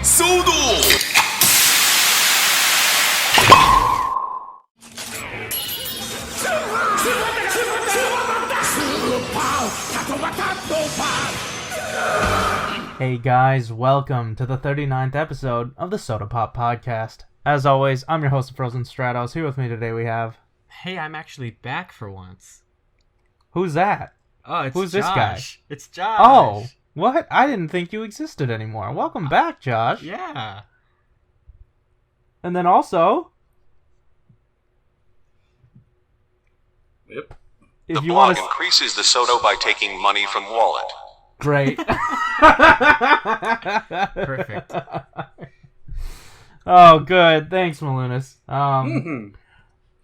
shodo-x! Hey guys, welcome to the 39th episode of the Soda Pop Podcast. As always, I'm your host, Frozen Stratos. Here with me today we have... Hey, I'm actually back for once. Who's that? Oh, it's Who's Josh. this guy? It's Josh. Oh, what? I didn't think you existed anymore. Welcome back, Josh. Yeah. And then also... Yep. If The you blog want to... increases the soda by taking money from wallet. Great. Perfect. Oh, good. Thanks, Malunis.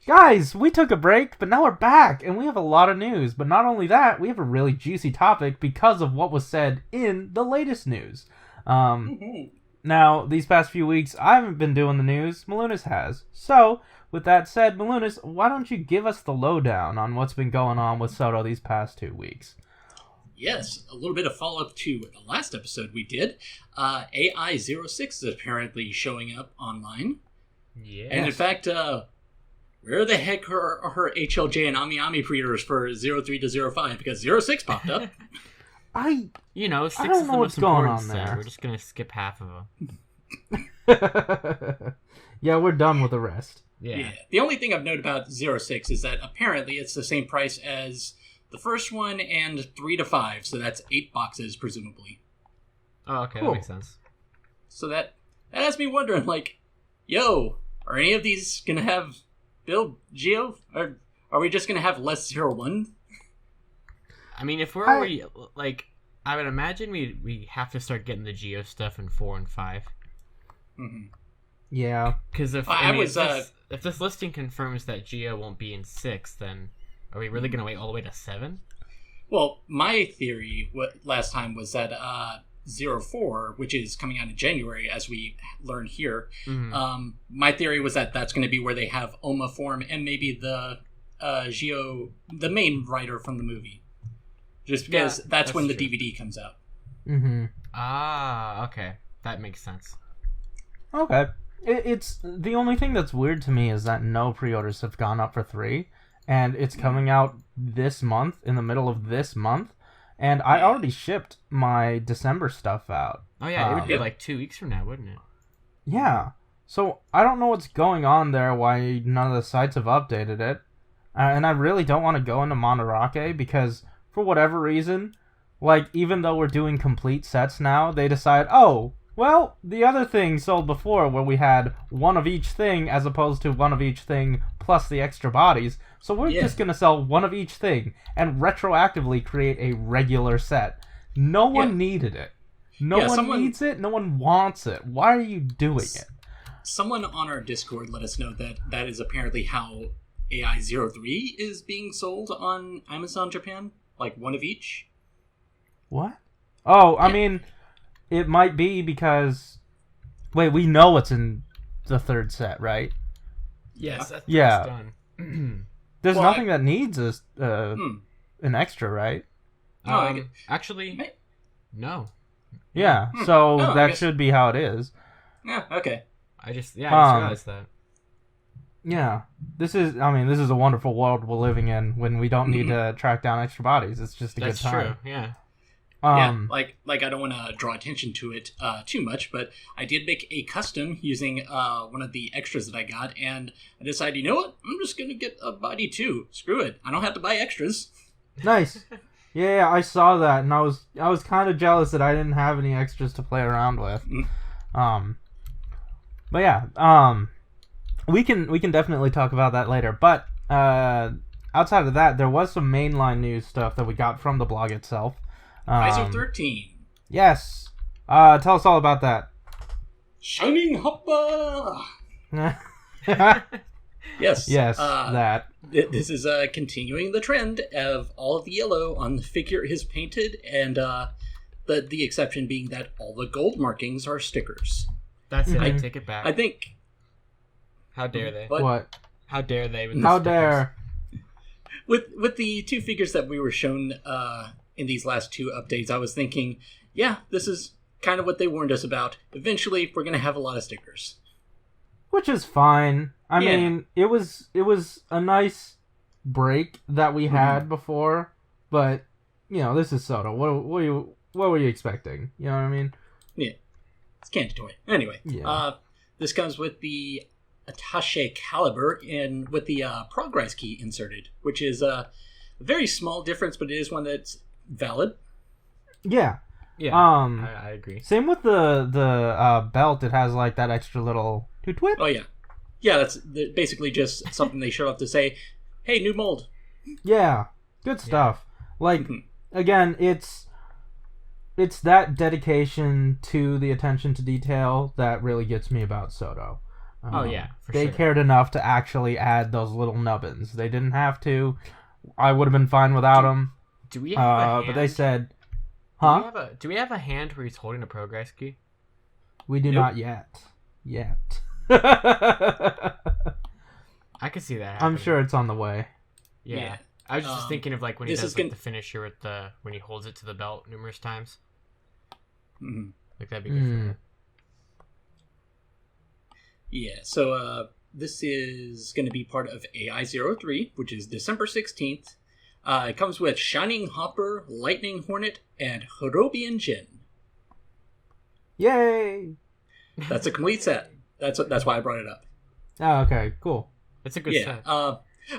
Guys, we took a break, but now we're back, and we have a lot of news. But not only that, we have a really juicy topic because of what was said in the latest news. Now, these past few weeks, I haven't been doing the news. Malunis has. So, with that said, Malunis, why don't you give us the lowdown on what's been going on with Soto these past 2 weeks? Yes, a little bit of follow-up to the last episode we did. AI06 is apparently showing up online. Yeah. And in fact, where the heck are her HLJ and Ami pre-orders for 03 to 05? Because 06 popped up. I You know, 6 don't is the know what's most going important on there. set. We're just going to skip half of them. Yeah, we're done with the rest. Yeah. The only thing I've noted about 06 is that apparently it's the same price as the first one and 3 to 5. So that's 8 boxes, presumably. Oh, okay, Cool. that makes sense. So that has me wondering, like, yo, are any of these going to have build Geo? Or are we just going to have less 01? I mean, if we're already, like, I would imagine we have to start getting the Geo stuff in 4 and 5. Mm-hmm. Yeah. Because if, if this listing confirms that Geo won't be in 6, then are we really going to wait all the way to 7? Well, my theory last time was that 04, which is coming out in January, as we learned here, my theory was that that's going to be where they have Oma form and maybe the Geo, the main writer from the movie. Just because that's when the true. DVD comes out. Mm-hmm. Ah, okay. That makes sense. Okay. It's the only thing that's weird to me is that no pre-orders have gone up for 3, and it's coming out this month, in the middle of this month, and I already shipped my December stuff out. Oh, yeah, it would be like 2 weeks from now, wouldn't it? Yeah. So I don't know what's going on there, why none of the sites have updated it, and I really don't want to go into Monterake because, for whatever reason, like, even though we're doing complete sets now, they decide, oh, well, the other thing sold before where we had one of each thing as opposed to one of each thing plus the extra bodies. So we're just going to sell one of each thing and retroactively create a regular set. No one needed it. No one needs it. No one wants it. Why are you doing it? Someone on our Discord let us know that that is apparently how AI03 is being sold on Amazon Japan. Like one of each. What? Oh, I mean... It might be because... Wait, we know what's in the third set, right? Yes, that's done. There's nothing that needs an extra, right? Actually, no. Yeah, so that should be how it is. Yeah, okay. I just realized that. Yeah. This is a wonderful world we're living in when we don't need to track down extra bodies. It's just a good time. That's true, yeah. Like I don't want to draw attention to it too much, but I did make a custom using one of the extras that I got, and I decided, you know what? I'm just gonna get a body too. Screw it. I don't have to buy extras. Nice. Yeah, I saw that, and I was kind of jealous that I didn't have any extras to play around with. But yeah, we can definitely talk about that later. But outside of that, there was some mainline news stuff that we got from the blog itself. ISO 13. Yes. Tell us all about that. Shining Hoppa! Yes. Yes, that. This is continuing the trend of all of the yellow on the figure is painted, and the exception being that all the gold markings are stickers. That's it. I take it back. I think... How dare they? What? How dare they? How dare? With the two figures that we were shown in these last two updates, I was thinking, yeah, this is kind of what they warned us about. Eventually, we're going to have a lot of stickers. Which is fine. I Yeah. mean, it was a nice break that we had before, but this is Soto. What were you expecting? You know what I mean? Yeah, it's candy toy. Anyway, Yeah. this comes with the attaché caliber and with the progress key inserted, which is a very small difference, but it is one that's valid. Yeah. Yeah, I agree. Same with the belt. It has like that extra little toot-twit. Oh yeah, that's basically just something they showed up to say, "Hey, new mold." Yeah, good stuff. Like again, it's that dedication to the attention to detail that really gets me about Soto. Oh yeah, for they sure. cared enough to actually add those little nubbins. They didn't have to. I would have been fine without them. Do we have a hand? But they said, "Huh? Do we have a hand where he's holding a progress key? We do Nope. not yet. I could see that. I'm happening. sure it's on the way." Yeah. Yeah. I was just thinking of like when he this does is like gonna- the finisher with when he holds it to the belt numerous times. Mhm. Like that'd be good for that. Yeah, so this is going to be part of AI03, which is December 16th. It comes with Shining Hopper, Lightning Hornet, and Horobian Jin. Yay! That's a complete set. That's why I brought it up. Oh, okay, cool. It's a good Yeah.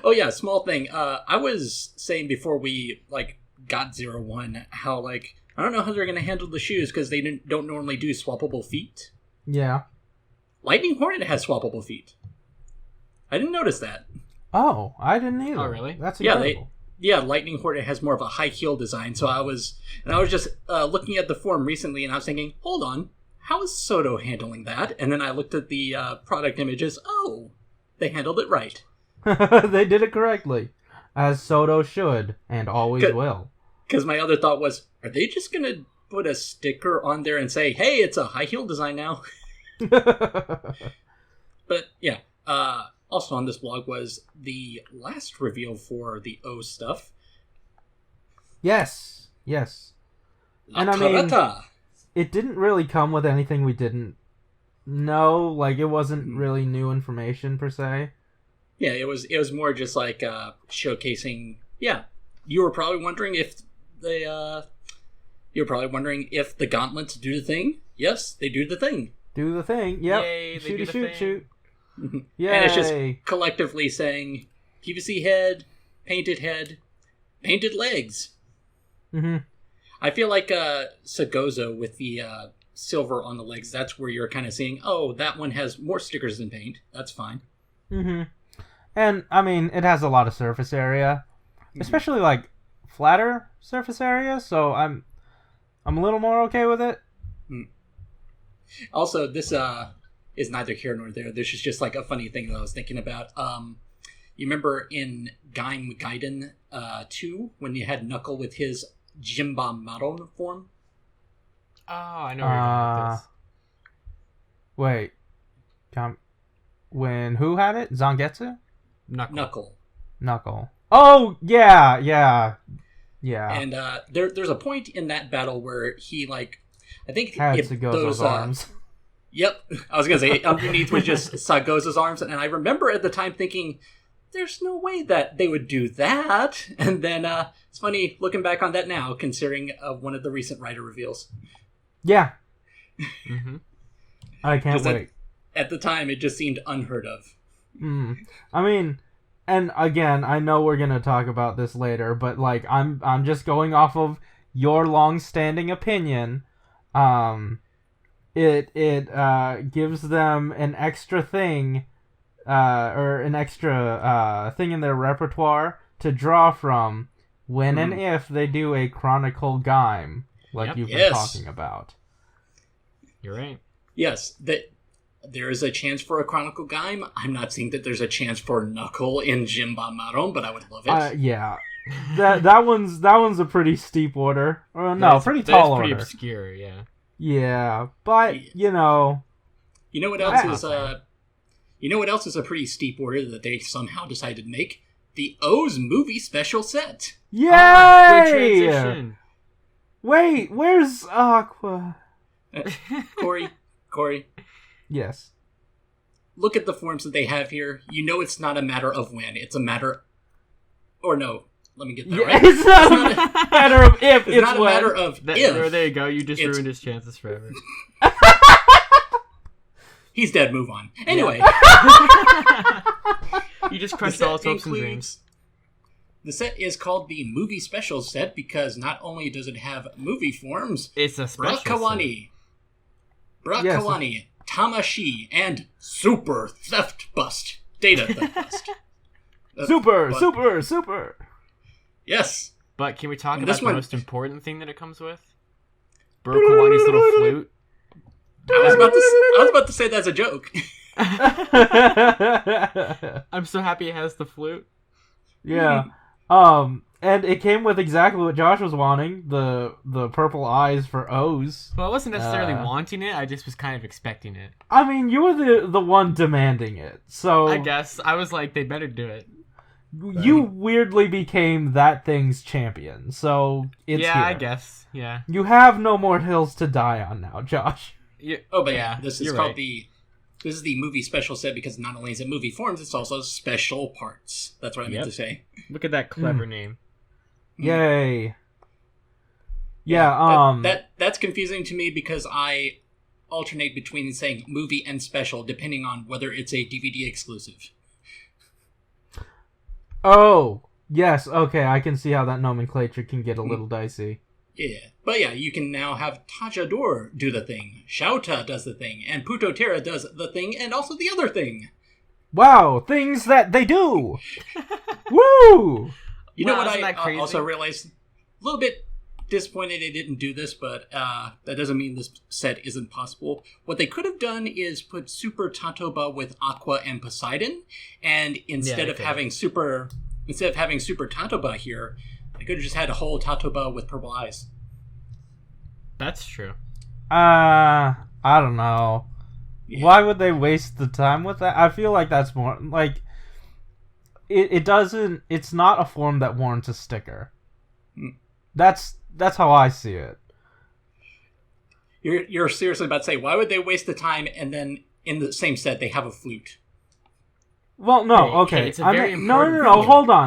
set. Small thing. I was saying before we got 01 how I don't know how they're going to handle the shoes because they don't normally do swappable feet. Yeah. Lightning Hornet has swappable feet. I didn't notice that. Oh, I didn't either. Oh, really? That's Yeah, incredible. Lightning Hornet has more of a high heel design. So I was just looking at the forum recently, and I was thinking, hold on, how is Soto handling that? And then I looked at the product images. Oh, they handled it right. They did it correctly, as Soto should and always Good. will. Because my other thought was, are they just gonna put a sticker on there and say, "Hey, it's a high heel design now"? But yeah. Also on this blog was the last reveal for the O stuff. Yes. La And I mean, Carata. it didn't really come with anything we didn't know. Like, it wasn't really new information per se. Yeah, it was more just showcasing. Yeah, you were probably wondering if the gauntlets do the thing. Yes, they do the thing. Do the thing. Yep. Yay, they do Shooty the shoot thing. shoot. Yay. And it's just collectively saying PVC head, painted legs. Mm-hmm. I feel like Sagozo with the silver on the legs, that's where you're kind of seeing, oh, that one has more stickers than paint. That's fine. Mm-hmm. And, I mean, it has a lot of surface area. Especially, like, flatter surface area, so I'm a little more okay with it. Also, this is neither here nor there. This is just like a funny thing that I was thinking about. You remember in Gaiden 2 when you had Knuckle with his Jimba Maron form? Oh, I know where you're going with this. Wait. When who had it? Zangetsu? Knuckle. Knuckle. Oh, yeah. And there's a point in that battle where he I think Had it- Sagozo's arms. Yep, I was gonna say underneath was just Sagozo's arms, and I remember at the time thinking, "There's no way that they would do that." And then it's funny looking back on that now, considering one of the recent writer reveals. Yeah. Mm-hmm. I can't 'Cause wait. At the time, it just seemed unheard of. I mean, and again, I know we're gonna talk about this later, but I'm just going off of your long-standing opinion. It gives them an extra thing, or an extra thing in their repertoire to draw from when and if they do a Chronicle Gaim, like Yep. you've been Yes. talking about. You're right. Yes, that there is a chance for a Chronicle Gaim. I'm not saying that there's a chance for Knuckle in Jimba Maron, but I would love it. Yeah. That one's a pretty steep order. Or no, pretty That's tall pretty order. obscure, yeah. Yeah, but You know what else That's is You know what else is a pretty steep order that they somehow decided to make? The OOO's movie special set. yay! Ah, good transition. Wait, where's Aqua? Corey, Yes. look at the forms that they have here. You know it's not a matter of when. It's a matter... Or no, let me get that right. It's not a matter of if, It's not a when. matter of if. There you go. You just It's- ruined his chances forever. He's dead, move on. Anyway. You just The crushed all set his hopes and dreams. includes... The set is called the Movie Special Set because not only does it have movie forms, It's a special Brakawani, Yes. Tamashi, and Super Theft Bust. Data Theft Bust. Super, But- super. Yes. But can we talk And about this the one- most important thing that it comes with? Burkawani's little flute. I was about to say that's a joke. I'm so happy it has the flute. Yeah. And it came with exactly what Josh was wanting, the purple eyes for O's. Well, I wasn't necessarily wanting it. I just was kind of expecting it. I mean, you were the one demanding it, so I guess. I was like, they better do it. you weirdly became that thing's champion, so it's yeah, here. I guess. Yeah. You have no more hills to die on now, Josh. Oh, but yeah, this is you're called right. This is the movie special set because not only is it movie forms, it's also special parts. That's what I meant Yep. to say. Look at that clever name. Yay. Yeah, That's confusing to me because I alternate between saying movie and special depending on whether it's a DVD exclusive. Oh, yes, okay, I can see how that nomenclature can get a little dicey. Yeah. But yeah, you can now have Tajador do the thing, Shouta does the thing, and Putotera does the thing, and also the other thing. Wow, things that they do! Woo! You know Wow, what isn't that I crazy? also realized? A little bit disappointed they didn't do this, but that doesn't mean this set isn't possible. What they could have done is put Super Tatoba with Aqua and Poseidon, and instead they of could've. having Super Tatoba here, they could have just had a whole Tatoba with purple eyes. That's true. I don't know. Yeah. Why would they waste the time with that? I feel like that's more, like, it doesn't, it's not a form that warrants a sticker. Hmm. That's how I see it. You're seriously about to say, why would they waste the time and then in the same set they have a flute? Well, no, Hey, okay. it's a I very mean, no, important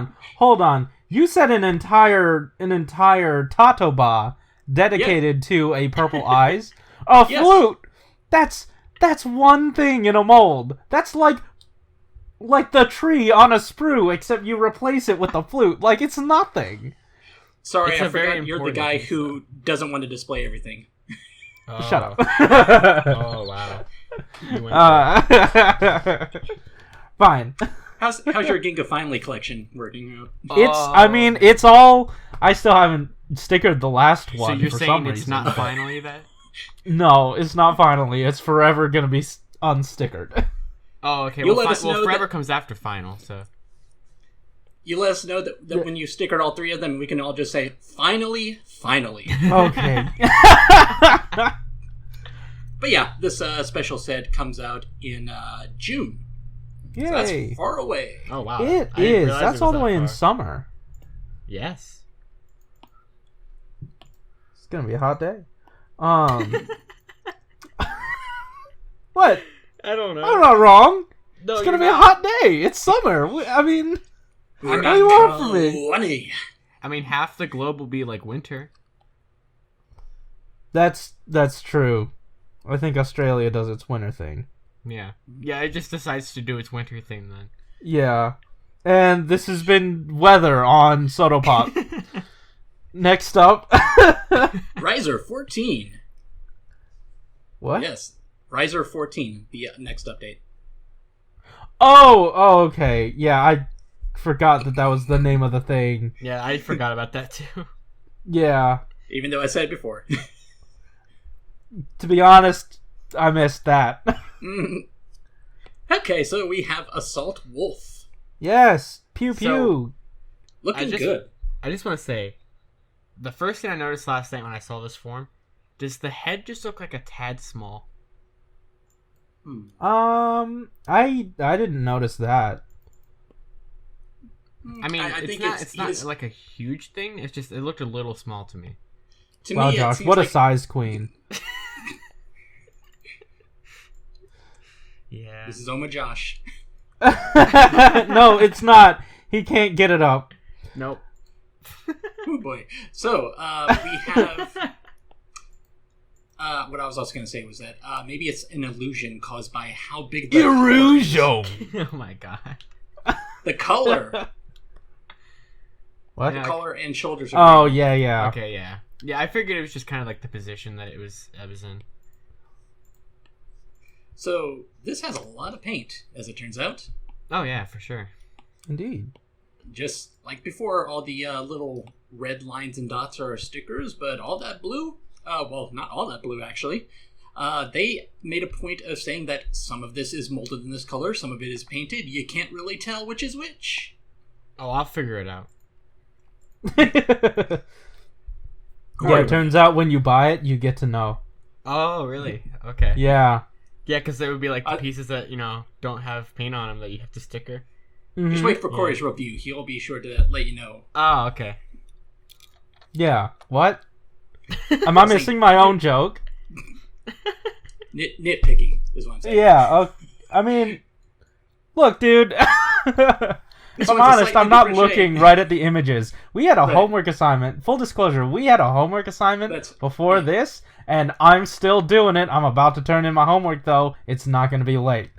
thing. hold on. You said an entire Tatoba dedicated to a purple eyes. A Yes. flute. That's one thing in a mold. That's like the tree on a sprue, except you replace it with a flute. Like, it's nothing. Sorry, It's I a very forgot you're the important guy piece. who doesn't want to display everything. Shut up. Oh, wow. You went Fine. How's your Ginga Finally collection working out? I mean, it's all. I still haven't stickered the last So one you're for saying some it's reason. not finally that? No, it's not finally. It's forever gonna be unstickered. Oh, okay. You'll Well, let us know forever that- comes after final, so... You let us know that when you stickered all three of them, we can all just say, finally. Okay. But yeah, this special set comes out in June. Yay. So that's far away. Oh, wow. It I didn't is. realize That's it all was the way that in far. summer. Yes. It's gonna be a hot day. What? I don't know. I'm not wrong. No, It's gonna you're be a not. hot day. It's summer. I mean, We're what do you want from me? funny. I mean, half the globe will be like winter. That's true. I think Australia does its winter thing. Yeah. Yeah, it just decides to do its winter thing then. Yeah. And this has been weather on Soto Pop. Next up. Riser 14. What? Yes, Riser 14, the next update. Oh, okay. Yeah, I forgot that was the name of the thing. Yeah, I forgot about that too. Yeah. Even though I said it before. To be honest, I missed that. Okay, so we have Assault Wolf. Yes. Pew pew. Looking just- good. I just want to say, the first thing I noticed last night when I saw this form, does the head just look like a tad small? I didn't notice that. I mean, I it's think not, it's it's not like a huge thing. It's just, it looked a little small to me. To Wow, me, it Josh, seems what a like, size queen. Yeah. This is Oma Josh. No, it's not. He can't get it up. Nope. Oh boy. So, we have... what I was also going to say was that maybe it's an illusion caused by how big the Illusion! Oh my god. The color. What? The Yeah, collar and shoulders are Oh, green. yeah. Okay, yeah. Yeah, I figured it was just kind of like the position that it was in. So, this has a lot of paint, as it turns out. Oh yeah, for sure. Indeed. Just like before, all the little red lines and dots are stickers, but all that blue, well, not all that blue, actually. They made a point of saying that some of this is molded in this color, some of it is painted. You can't really tell which is which. Oh, I'll figure it out. Yeah, it turns out when you buy it, you get to know. Oh, really? Okay. Yeah. Yeah, because there would be like the pieces that, don't have paint on them that you have to sticker. Just wait for Corey's review. He'll be sure to let you know. Oh, okay. Yeah. What? Am I missing my own joke? Nitpicking is what I'm saying. Yeah. I mean, look, dude. If I'm honest, I'm not looking right at the images. We had a homework assignment. Full disclosure, we had a homework assignment before this, and I'm still doing it. I'm about to turn in my homework, though. It's not going to be late.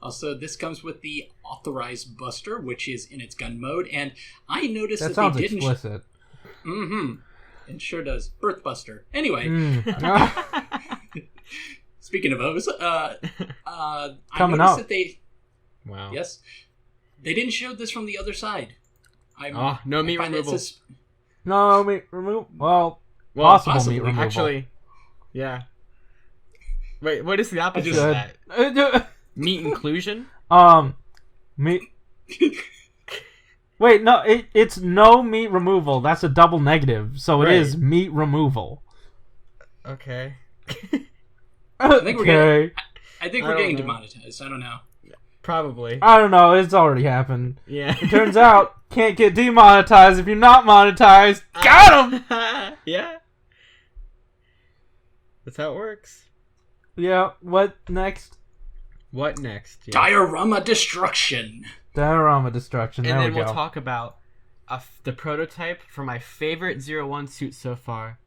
Also, this comes with the authorized buster, which is in its gun mode, and I noticed That that sounds they didn't... explicit. It sure does. Birth buster. Anyway. Speaking of O's, I Coming noticed up. that they... Wow. Yes. They didn't show this from the other side. No meat removal. No meat removal. Well, possible meat removal. Actually, yeah. Wait, what is the opposite of that? Meat inclusion? Meat... Wait, no, it's no meat removal. That's a double negative, so it is meat removal. Okay. I think we're getting know. demonetized. I don't know. Probably. I don't know. It's already happened. Yeah. It turns out, can't get demonetized if you're not monetized. Got him! Yeah. That's how it works. Yeah, what next? What next? Yeah. Diorama destruction. Diorama destruction. And there then we go. we'll talk about the prototype for my favorite 01 suit so far.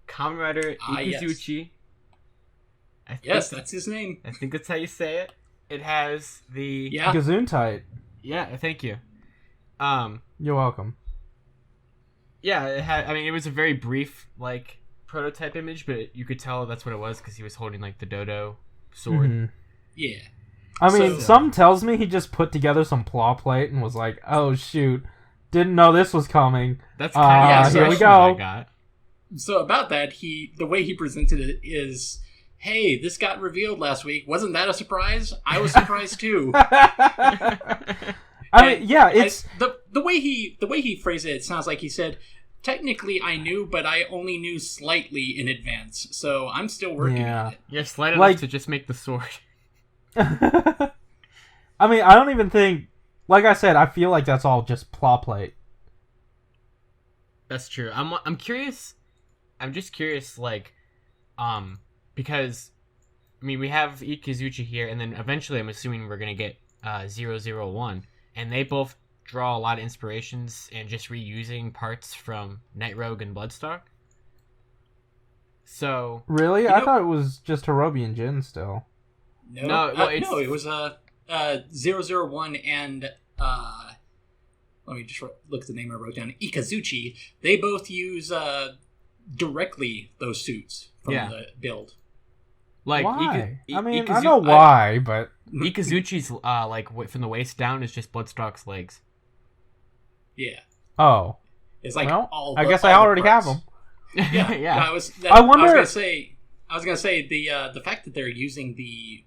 Kamen Rider Ikuzuchi. Yes, that's his name. I think that's how you say it. It has the... Yeah. Gesundheit. Yeah, thank you. You're welcome. Yeah, it was a very brief, prototype image, but you could tell that's what it was because he was holding, the dodo sword. Mm-hmm. Yeah. I mean, some tells me he just put together some claw plate and was like, oh, shoot. Didn't know this was coming. That's kind of here we go. I got. So about that, the way he presented it is... Hey, this got revealed last week. Wasn't that a surprise? I was surprised too. It's the way he phrased it. It sounds like he said, "Technically, I knew, but I only knew slightly in advance. So I'm still working on it." Yeah, slight enough to just make the sword. I mean, I don't even think. Like I said, I feel like that's all just claw plate. That's true. I'm curious. I'm just curious, because, we have Ikuzuchi here, and then eventually I'm assuming we're going to get 001, and they both draw a lot of inspirations and just reusing parts from Night Rogue and Bloodstalk. So... Really? I thought it was just Hirobi and Jin still. No, it was 001 and... let me just look at the name I wrote down. Ikuzuchi. They both use directly those suits from the build. Why? I know why, but... Ikuzuchi's, from the waist down is just Bloodstalk's legs. Yeah. Oh. It's all I guess I already have them. Yeah. Yeah. I was I wonder... I was gonna say the fact that they're using the...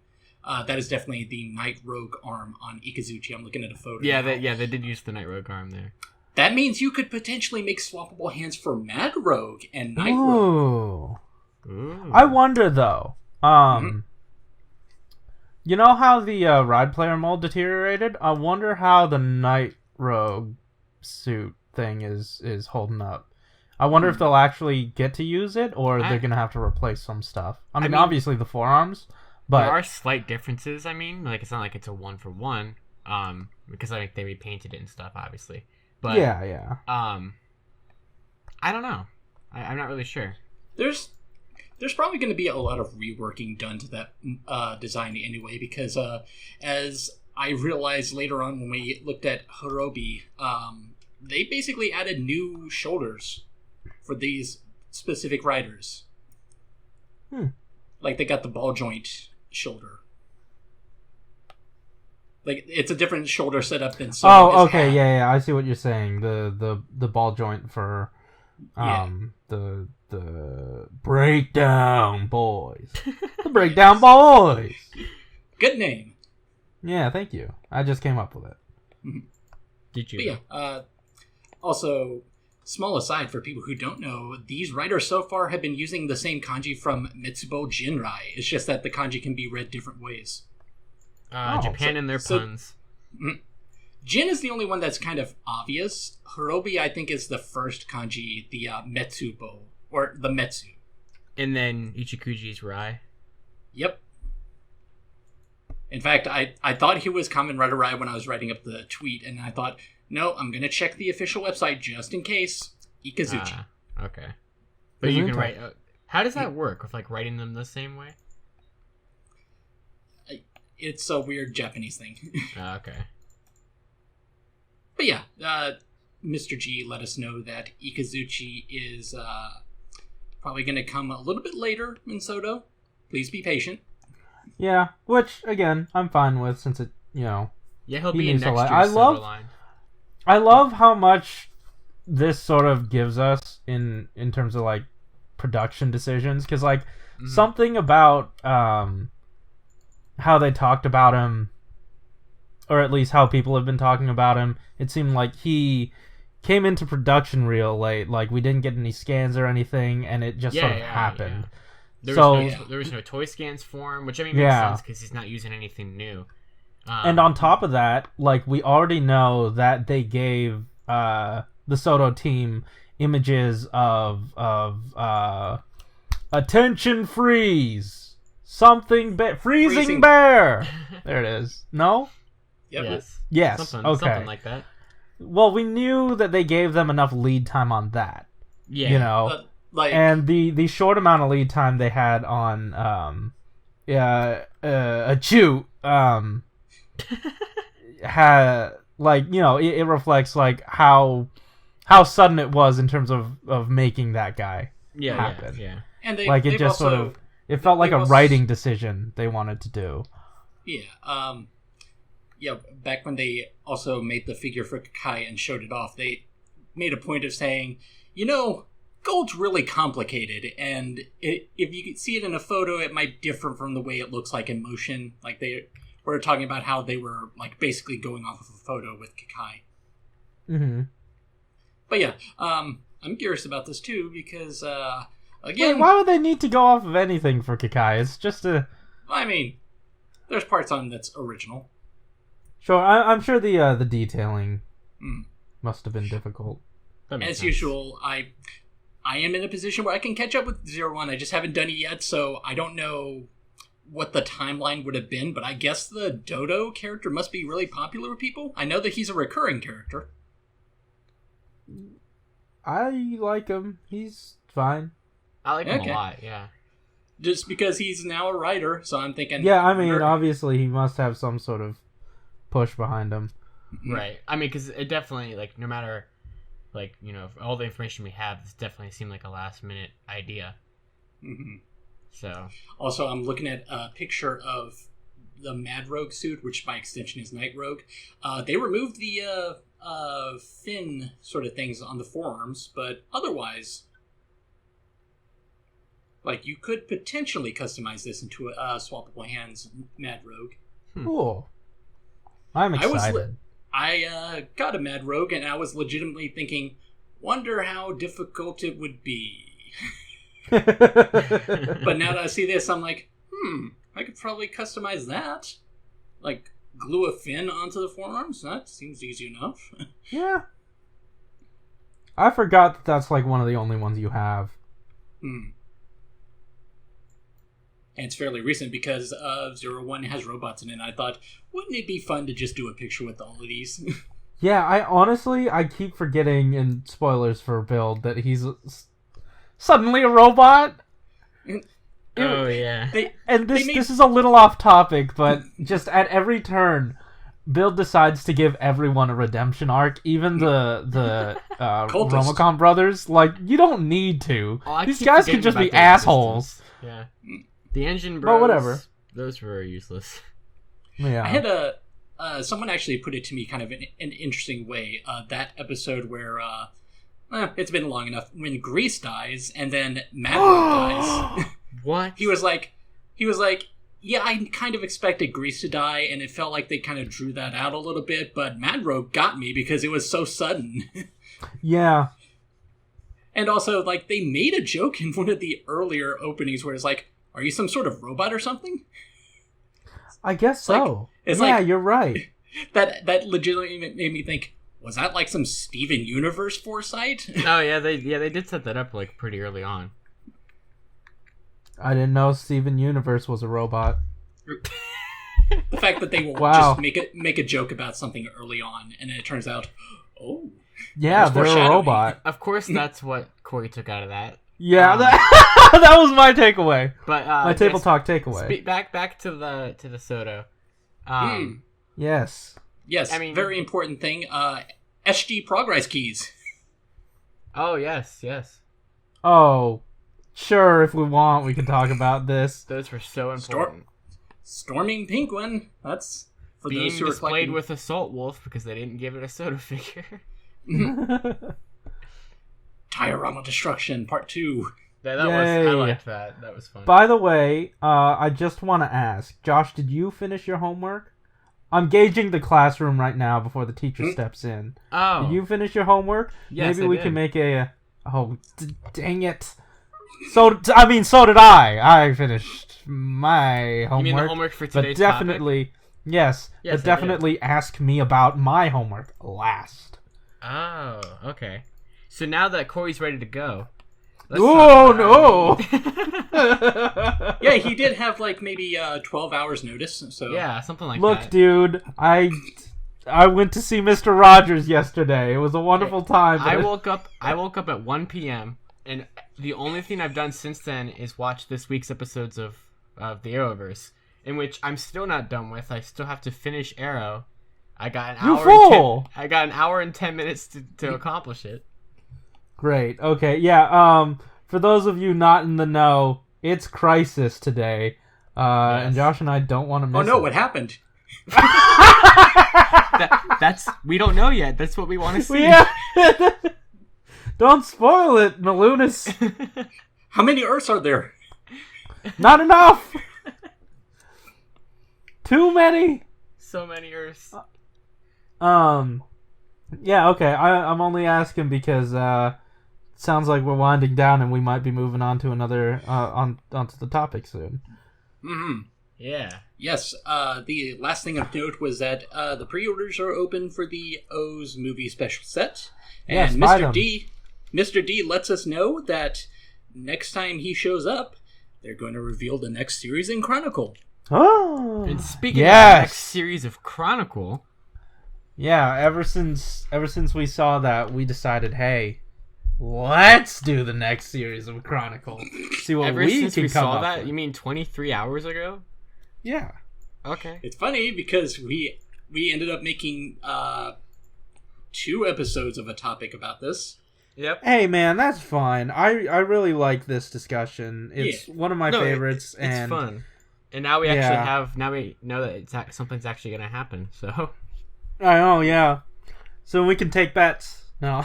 that is definitely the Night Rogue arm on Ikuzuchi. I'm looking at a photo. Yeah, they did use the Night Rogue arm there. That means you could potentially make swappable hands for Mad Rogue and Night Rogue. Ooh. I wonder, though. You know how the ride player mold deteriorated? I wonder how the Night Rogue suit thing is holding up. I wonder if they'll actually get to use it, or they're going to have to replace some stuff. I mean, obviously the forearms, but... There are slight differences, I mean. Like, it's not like it's a 1-for-1, because, like, they repainted it and stuff, obviously. But, yeah. I don't know. I'm not really sure. There's probably going to be a lot of reworking done to that design anyway, because as I realized later on when we looked at Hirobi, they basically added new shoulders for these specific riders. Like, they got the ball joint shoulder. Like, it's a different shoulder setup than Soto. Oh, okay, yeah, I see what you're saying. The ball joint for the Breakdown Boys. The Breakdown Boys. Good name. Yeah, thank you. I just came up with it. Did you? But yeah, also, small aside for people who don't know, these writers so far have been using the same kanji from Mitsubo Jinrai. It's just that the kanji can be read different ways. Japan and their puns. Jin is the only one that's kind of obvious. Hirobi, I think, is the first kanji, the Metsubo, or the Metsu. And then Ichikuji's Rai. Yep. In fact, I thought he was Kamen Rider Rai when I was writing up the tweet, and I thought, no, I'm going to check the official website just in case. Ikazuchi. Okay. But you can write... how does that work with, like, writing them the same way? It's a weird Japanese thing. Okay. But yeah, Mr. G let us know that Ikazuchi is probably going to come a little bit later in Soto. Please be patient. Yeah, which, again, I'm fine with, since it, you know... Yeah, he'll be in next year's Soto line. I love how much this sort of gives us in terms of, like, production decisions, because, like, something about how they talked about him, or at least how people have been talking about him, it seemed like he came into production real late. Like, we didn't get any scans or anything, and it just sort of happened. Yeah. There was no toy scans for him, which, I mean, makes sense, because he's not using anything new. And on top of that, like, we already know that they gave the Soto team images of attention freeze, freezing bear. There it is. No? Yep. Yes. Something like that. Well, we knew that they gave them enough lead time on that. Yeah. You know, and the short amount of lead time they had on a chew had, like, you know, it reflects, like, how sudden it was in terms of making that guy happen. Yeah. And like, it just also, sort of, it felt like a writing decision they wanted to do. Yeah. Yeah, back when they also made the figure for Kakai and showed it off, they made a point of saying, you know, gold's really complicated, and if you could see it in a photo, it might differ from the way it looks like in motion. Like, they were talking about how they were, like, basically going off of a photo with Kakai. Mm-hmm. But yeah, I'm curious about this too, because, again... Wait, why would they need to go off of anything for Kakai? It's just a... I mean, there's parts on that's original. Sure, I'm sure the detailing must have been difficult. As usual, I am in a position where I can catch up with 01. I just haven't done it yet, so I don't know what the timeline would have been, but I guess the Dodo character must be really popular with people. I know that he's a recurring character. I like him. He's fine. I like him a lot, yeah. Just because he's now a writer, so I'm thinking... Yeah, I mean, obviously he must have some sort of push behind him. Right. I mean, because it definitely, like, no matter, like, you know, all the information we have, this definitely seemed like a last-minute idea. Mm-hmm. So... Also, I'm looking at a picture of the Mad Rogue suit, which by extension is Night Rogue. They removed the fin sort of things on the forearms, but otherwise... Like, you could potentially customize this into a swappable hands Mad Rogue. Cool. I'm excited. I got a Mad Rogue, and I was legitimately thinking, wonder how difficult it would be. But now that I see this, I'm like, I could probably customize that. Like, glue a fin onto the forearms? That seems easy enough. Yeah. I forgot that that's like one of the only ones you have. And it's fairly recent because 01 has robots in it. And I thought, wouldn't it be fun to just do a picture with all of these? Yeah, I keep forgetting, in spoilers for Build, that he's suddenly a robot. Oh yeah. This is a little off topic, but just at every turn, Build decides to give everyone a redemption arc, even the Romacom brothers. Like, you don't need to. These guys can just be assholes. Yeah. The Engine Bros. But whatever. Those were useless. Yeah. I had someone actually put it to me kind of in an interesting way. That episode where it's been long enough, when Grease dies and then Mad dies. What? He was like, yeah, I kind of expected Grease to die, and it felt like they kind of drew that out a little bit, but Mad Rogue got me because it was so sudden. Yeah. And also, like, they made a joke in one of the earlier openings where it's like, are you some sort of robot or something? I guess so. It's yeah, like, you're right. That legitimately made me think, was that like some Steven Universe foresight? Oh yeah, they did set that up like pretty early on. I didn't know Steven Universe was a robot. The fact that they will Wow. just make a joke about something early on, and then it turns out, oh, Yeah, they're a foreshadowing. robot. Of course, that's what Corey took out of that. Yeah, that was my takeaway. But My table talk takeaway. Back to the Soto. Yes. Yes, I mean- very important thing. SG progress keys. Oh yes. Oh, sure. If we want, we can talk about this. Those were so important. Storming Penguin. That's for Being those who are displayed collecting. with Assault Wolf because they didn't give it a Soto figure. Diorama Destruction Part 2. That was Yay. I liked that. That was fun. By the way, I just want to ask, Josh, did you finish your homework? I'm gauging the classroom right now before the teacher steps in. Oh. Did you finish your homework? Yes, Maybe I we did. can make a. Oh, dang it! So did I. I finished my homework. You mean the homework for But today's definitely, yes. Yes, But definitely ask me about my homework last. topic? Oh, okay. So now that Corey's ready to go. Oh no! Yeah, he did have like maybe 12 hours notice. So Yeah, something like Look, that. dude, I went to see Mr. Rogers yesterday. It was a wonderful time. I woke up at 1 p.m. and the only thing I've done since then is watch this week's episodes of the Arrowverse, in which I'm still not done with. I still have to finish Arrow. I got an You hour. fool! I got an hour and 10 minutes to accomplish it. Great. Okay. Yeah. For those of you not in the know, it's Crisis today, and Josh and I don't want to miss. Oh no, it. what happened? That's we don't know yet. That's what we want to see. Yeah. Don't spoil it, Malunis. How many Earths are there? Not enough. Too many. So many Earths. Yeah. Okay. I'm only asking because sounds like we're winding down and we might be moving on to another onto the topic soon. Mm-hmm. Yeah. Yes, the last thing of note was that the pre-orders are open for the OOO's movie special set. Yes, And buy them. Mr. D lets us know that next time he shows up, they're going to reveal the next series in Chronicle. Oh. And speaking Yes. of the next series of Chronicle, Yeah, ever since we saw that, we decided, hey, let's do the next series of Chronicle. See what ever we since can we come saw up that, with. you mean 23 hours ago? Yeah. Okay. It's funny because we ended up making 2 episodes of a topic about this. Yep. Hey, man, that's fine. I really like this discussion. It's one of my favorites. It's and fun. And now we we know that something's actually going to happen. So. I know, yeah. So we can take bets. No.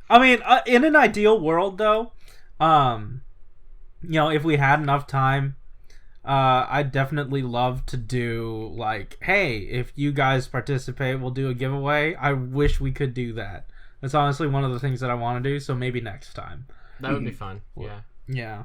I mean, in an ideal world, though, if we had enough time, I'd definitely love to do, like, hey, if you guys participate, we'll do a giveaway. I wish we could do that. That's honestly one of the things that I want to do, so maybe next time. That would be fun. Yeah. Yeah.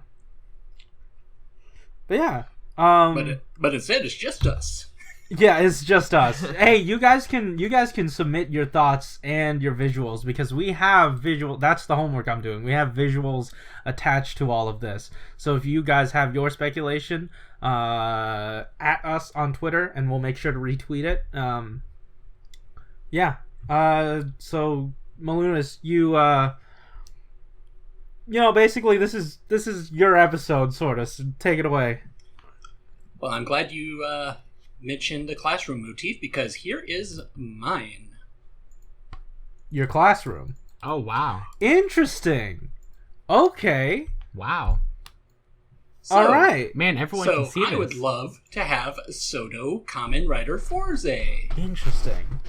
But yeah. But instead, it's just us. Yeah, it's just us. Hey, you guys can submit your thoughts and your visuals because we have visual. That's the homework I'm doing. We have visuals attached to all of this. So if you guys have your speculation, at us on Twitter, and we'll make sure to retweet it. Yeah. So Malunis, basically this is your episode, sort of. So take it away. Well, I'm glad you mentioned the classroom motif because here is mine. Your classroom. Oh, wow. Interesting. Okay. Wow. So, all right. Man, everyone can see this. I would love to have Soto Kamen Rider Forze. Interesting.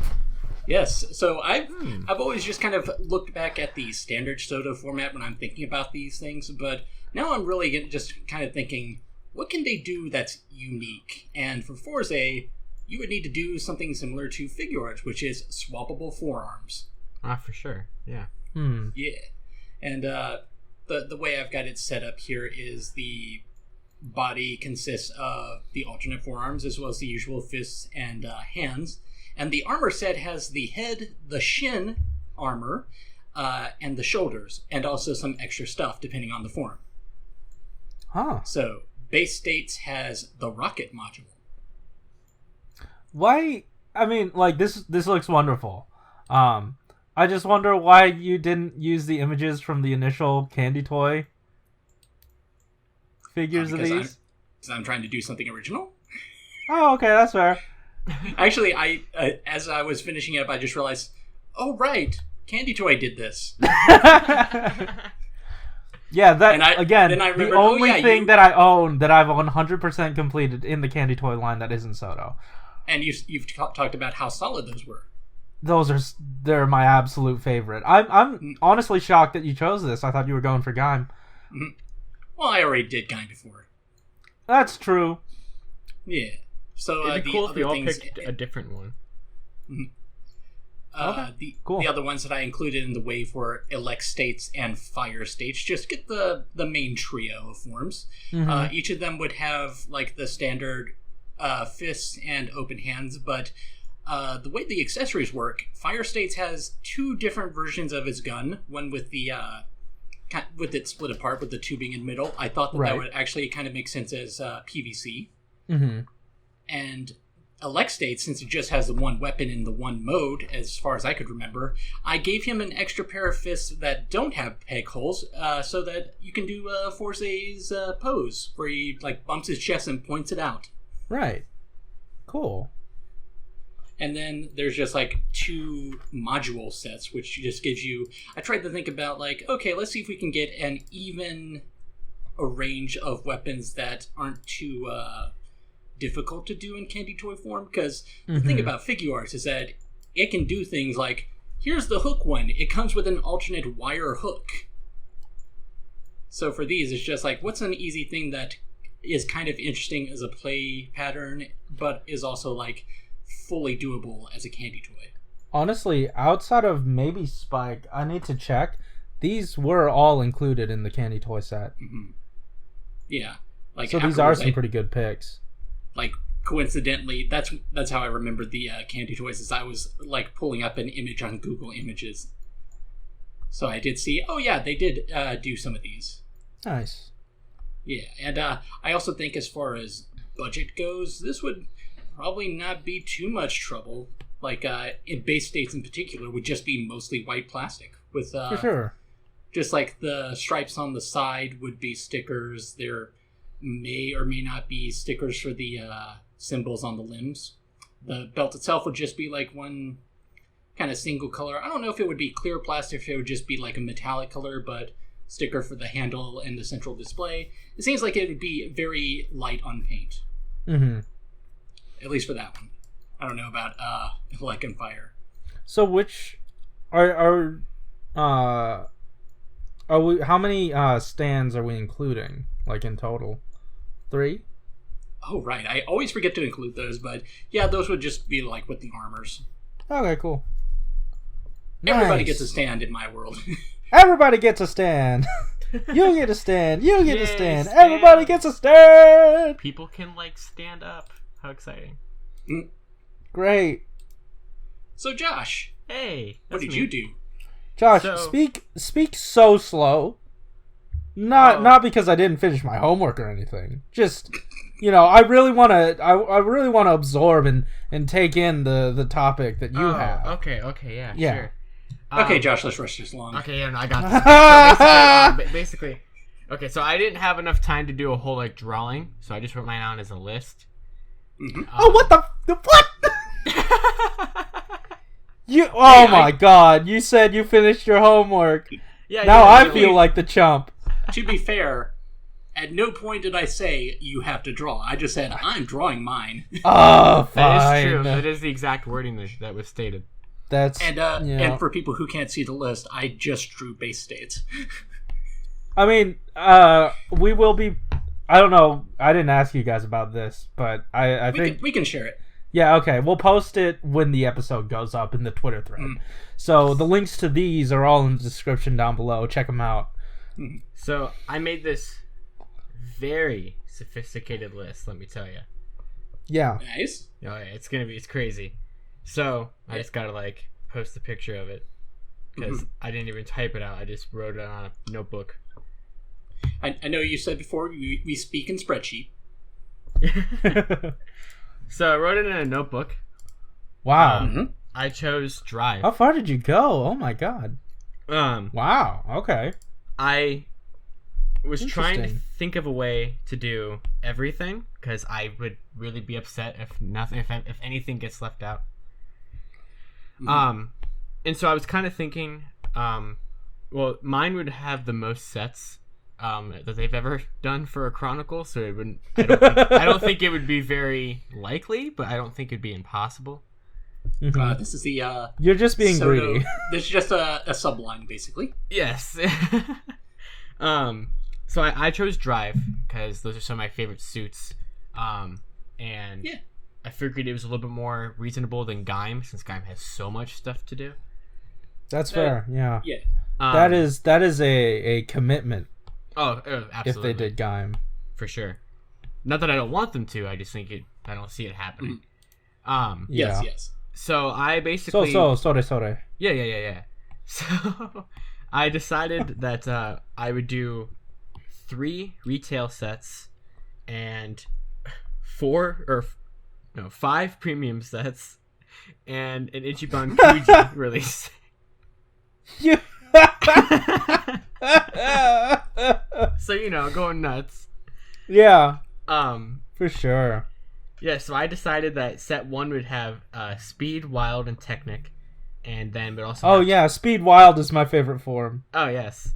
Yes, so I've always just kind of looked back at the standard Soto format when I'm thinking about these things, but now I'm really just kind of thinking, what can they do that's unique? And for Forze, you would need to do something similar to Figure Arts, which is swappable forearms. For sure. Yeah. Yeah. And the way I've got it set up here is the body consists of the alternate forearms as well as the usual fists and hands. And the armor set has the head, the shin armor, and the shoulders, and also some extra stuff depending on the form. Huh. So Base States has the rocket module. Why? I mean, like, this looks wonderful. I just wonder why you didn't use the images from the initial Candy Toy figures of these. I'm trying to do something original. Oh, okay, that's fair. Actually, as I was finishing it up, I just realized, oh, right, Candy Toy did this. Yeah, that then I the only thing that I own that I've 100% completed in the Candy Toy line that isn't Soto. And you've talked about how solid those were. They're my absolute favorite. I'm honestly shocked that you chose this. I thought you were going for Gaim. Well, I already did Gaim before. That's true. Yeah. So it'd be cool if we all things, picked a different one. Cool. The other ones that I included in the wave were Elect States and Fire States. Just get the main trio of forms. Each of them would have like the standard fists and open hands, but the way the accessories work, Fire States has two different versions of his gun. One with the with it split apart with the tubing in the middle. I thought that would actually kind of make sense as PVC. And Elect State, since it just has the one weapon in the one mode, as far as I could remember, I gave him an extra pair of fists that don't have peg holes, so that you can do Forze's pose, where he like bumps his chest and points it out. Right. Cool. And then there's just like two module sets, which just gives you... I tried to think about like, okay, let's see if we can get an even a range of weapons that aren't too... difficult to do in Candy Toy form, because the thing about Figure Arts is that it can do things like, here's the hook one, it comes with an alternate wire hook. So for these, it's just like, what's an easy thing that is kind of interesting as a play pattern, but is also like fully doable as a Candy Toy? Honestly, outside of maybe Spike, I need to check. These were all included in the Candy Toy set. Yeah. Like, so these are some pretty good picks. Like, coincidentally, that's how I remembered the Candy Toys, is I was like pulling up an image on Google Images. So I did see, oh yeah, they did do some of these. Nice. Yeah, and I also think as far as budget goes, this would probably not be too much trouble. Like, in Base States in particular, would just be mostly white plastic. With for sure. Just like the stripes on the side would be stickers, there may or may not be stickers for the symbols on the limbs. The belt itself would just be like one kind of single color. I don't know if it would be clear plastic, if it would just be like a metallic color, but sticker for the handle and the central display. It seems like it would be very light on paint. At least for that one. I don't know about Elect and Fire. So which are we? How many stands are we including? Like in total? 3? Oh, right. I always forget to include those, but yeah, those would just be like with the armors. Okay, cool. Everybody gets a stand in my world. Everybody gets a stand. You get a stand. You get a stand. Everybody gets a stand. People can like stand up. How exciting. Great. So, Josh, Hey, what that's did me. you do? Josh, So- speak so slow. Not because I didn't finish my homework or anything. Just, I really want to I really want to absorb and take in the topic that you have. Okay, yeah, Yeah. sure. Okay, Josh, let's rush this along. Okay, yeah, no, I got this. So basically, okay, so I didn't have enough time to do a whole drawing, so I just wrote mine out as a list. Oh, what the what? My god, you said you finished your homework. Yeah. Now yeah, I feel like the chump. To be fair, at no point did I say you have to draw. I just said I'm drawing mine. Oh, fine. that is true. That is the exact wording that was stated. That's And for people who can't see the list, I just drew base states. I mean, we will be. I don't know. I didn't ask you guys about this, but I think we can share it. Yeah, okay. We'll post it when the episode goes up in the Twitter thread. So the links to these are all in the description down below. Check them out. So I made this very sophisticated list, let me tell you. Yeah. Nice. Oh, yeah, it's crazy. So I just gotta post a picture of it because I didn't even type it out. I just wrote it on a notebook. I know you said before we speak in spreadsheet. So I wrote it in a notebook. Wow. I chose Drive. How far did you go? Oh my god. Wow. Okay. I was trying to Interesting. think of a way to do everything because I would really be upset if anything gets left out. And so I was kind of thinking, well, mine would have the most sets that they've ever done for a chronicle, so it wouldn't. I don't think it would be very likely, but I don't think it'd be impossible. This is the You're just being Soto- greedy. This is just a subline, basically. Yes. So I chose Drive because those are some of my favorite suits, and Yeah. I figured it was a little bit more reasonable than Gaim since Gaim has so much stuff to do. That's fair. Yeah. Yeah. That is a commitment absolutely. if they did Gaim. for sure. Not that I don't want them to. I just think I don't see it happening. Yeah. Yes. So I basically Sorry. Yeah. So I decided that I would do 3 retail sets and 5 premium sets and an Ichiban Kuji release. You. So going nuts. Yeah. For For sure. Yeah, so I decided that set 1 would have Speed, Wild, and Technic, and then but also. Oh yeah, Speed Wild is my favorite form. Oh yes.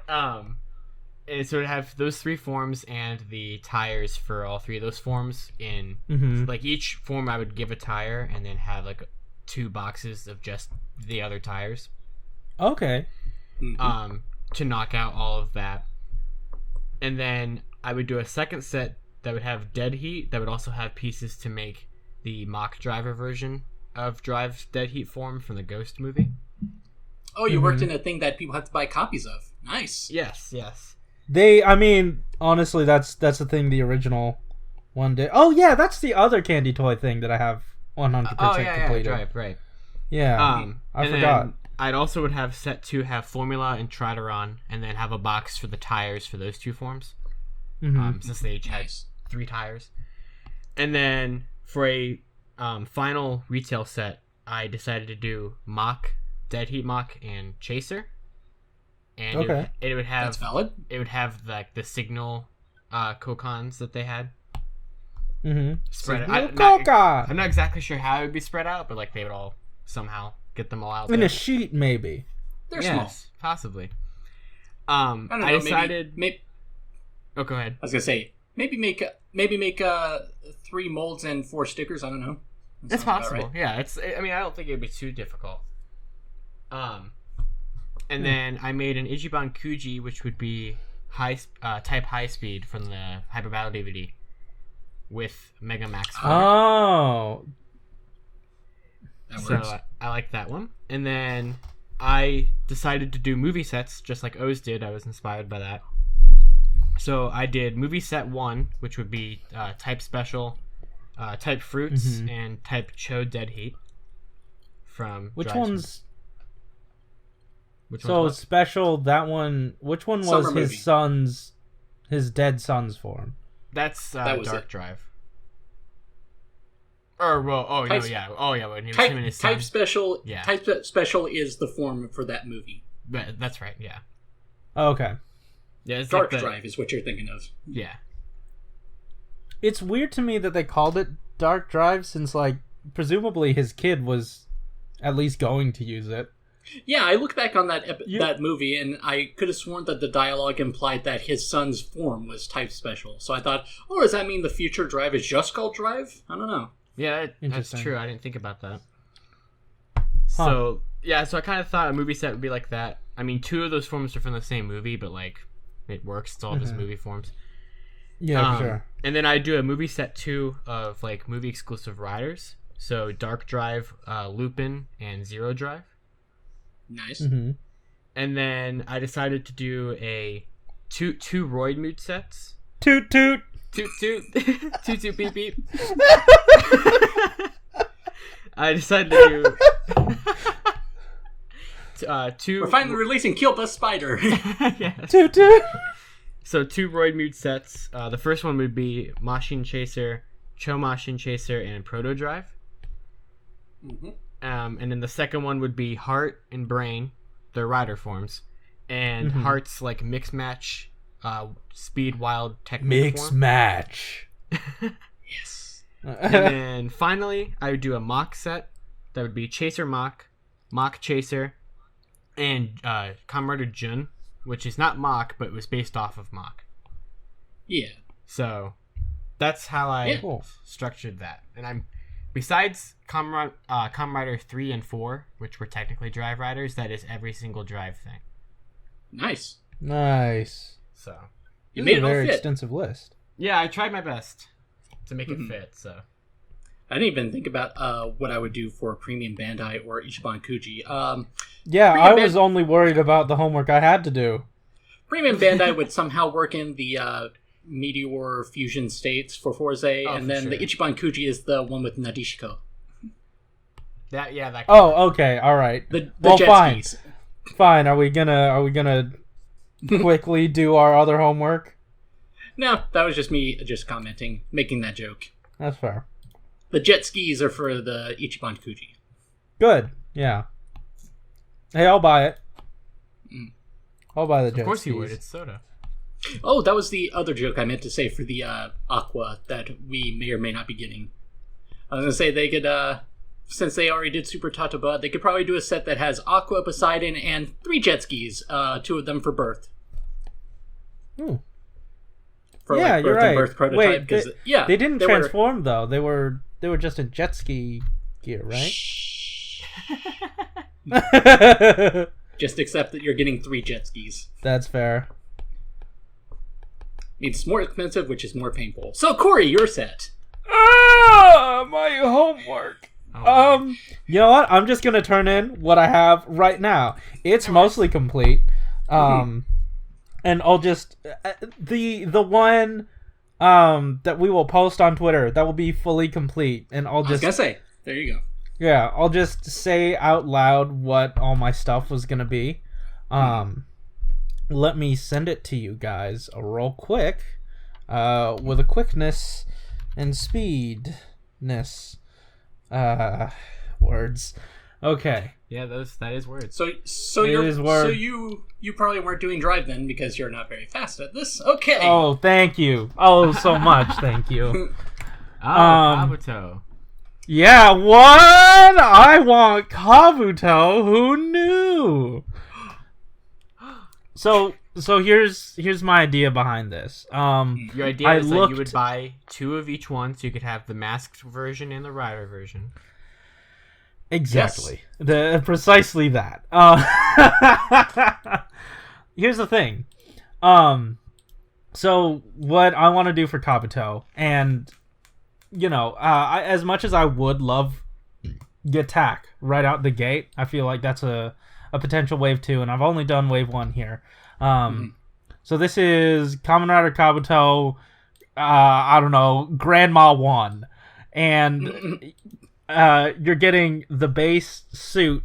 And so it would have those 3 forms and the tires for all 3 of those forms in each form I would give a tire and then have 2 boxes of just the other tires. Okay. To knock out all of that. And then I would do a second set that would have Dead Heat that would also have pieces to make the mock driver version of Drive's Dead Heat form from the Ghost movie. Oh, you worked in a thing that people have to buy copies of. Nice. Yes. Honestly, that's the thing the original one did. Oh yeah, that's the other candy toy thing that I have 100% completed. Drive, right. Yeah. I and forgot. then I'd also would have set 2 have Formula and Tritaron, and then have a box for the tires for those 2 forms. Since they each had 3 tires. And then for a final retail set, I decided to do Mock, Dead Heat Mock, and Chaser. And it would have That's valid. It would have the signal Kokons that they had. Spread Coca! I'm not exactly sure how it would be spread out, but they would all somehow get them all out In there. a sheet, maybe. They're small. Yes, possibly. I don't know. I decided. Maybe Oh, go ahead. I was gonna say maybe make 3 molds and 4 stickers. I don't know. That It's sounds about possible. right. Yeah, I don't think it'd be too difficult. And then I made an Ichiban Kuji, which would be type high speed from the Hyper Battle DVD with Mega Max. Oh. That So works. I like that one. And then I decided to do movie sets just like OOO's did. I was inspired by that. So I did movie set 1, which would be type special Type Fruits and Type Cho Dead Heat. From Which Dry one's... Which So one's what? special, that one... Which one was Summer movie. his son's... His dead son's form? That's That was Dark it. Drive. Or well, Type- when he was him and his son. Type special. Yeah. Type special is the form for that movie. That's right. Yeah. Oh, okay. Yeah. It's Dark like Drive is what you're thinking of. Yeah. It's weird to me that they called it Dark Drive since, like, presumably his kid was at least going to use it. Yeah, I look back on that movie, and I could have sworn that the dialogue implied that his son's form was Type special. So I thought, oh, does that mean the future Drive is just called Drive? I don't know. Yeah, that's Interesting. true. I didn't think about that. So yeah, so I kind of thought a movie set would be like that. I mean, 2 of those forms are from the same movie, but like it works. It's all of his movie forms. Yeah, for sure. And then I do a movie set 2 of like movie exclusive riders. So Dark Drive, Lupin, and Zero Drive. Nice. Mm-hmm. And then I decided to do a two Roid mood sets. Toot toot! Toot toot. Toot toot beep beep. I decided to do 2. We're finally releasing Kill the Spider. Yes. Toot toot! So 2 Roid mood sets. The first one would be Machine Chaser, Cho Machine Chaser, and Proto Drive. Mm-hmm. And then the second one would be Heart and Brain, their rider forms, and Heart's like mix match, Speed Wild technique Mix form. match. Yes. And then finally, I would do a Mach set. That would be Chaser Mach, Mach Chaser, and Comrade Jun, which is not Mach, but was based off of Mach. Yeah. So that's how I Cool. structured that. And I'm besides Comrider 3 and 4, which were technically drive riders, that is every single drive thing. Nice. Nice. So You This made is it a all very fit. extensive list. yeah, I tried my best to make it fit. So I didn't even think about what I would do for Premium Bandai or Ichiban Kuji. Yeah, Premium I was only worried about the homework I had to do. Premium Bandai would somehow work in the Meteor Fusion states for Forze, Oh, and for then sure. the Ichiban Kuji is the one with Nadeshiko. that. Oh, okay, all right. The Well, jet fine. skis. Fine. Are we gonna quickly do our other homework? No, that was just me just commenting, making that joke. That's fair. The jet skis are for the Ichiban Kuji. Good. Yeah. Hey, I'll buy it. Mm. I'll buy the jet Of course skis. you would. It's soda. Oh, that was the other joke I meant to say for the Aqua that we may or may not be getting. I was going to say they could, since they already did Super Tatoba, they could probably do a set that has Aqua, Poseidon, and 3 jet skis, 2 of them for birth. Ooh. For Yeah, like you're birth and right. birth prototype. Wait, 'cause, yeah, They didn't were- transform though. They were just in jet ski gear, right? Shh. Just accept that you're getting 3 jet skis. That's fair. Means it's more expensive, which is more painful. So, Corey, your set. My homework. Oh, You know what? I'm just gonna turn in what I have right now. It's mostly complete. And I'll just the one that we will post on Twitter that will be fully complete, and I'll I was just going to say, there you go. yeah, I'll just say out loud what all my stuff was gonna be. Let me send it to you guys real quick, with a quickness and speedness, words. Okay. yeah, that is words. So It you're is word. so you probably weren't doing drive then because you're not very fast at this. Okay. Oh, thank you. Oh, so much. Thank you. Kabuto. Yeah, what? I want Kabuto. Who knew? So here's my idea behind this. Your idea I is that you looked- would buy 2 of each one, so you could have the masked version and the rider version. Exactly. Precisely that. Here's the thing. So what I want to do for Kabuto, and as much as I would love Gattack right out the gate, I feel like that's a potential wave 2, and I've only done wave 1 here. So this is Kamen Rider Kabuto, I don't know, Grandma 1. and you're getting the base suit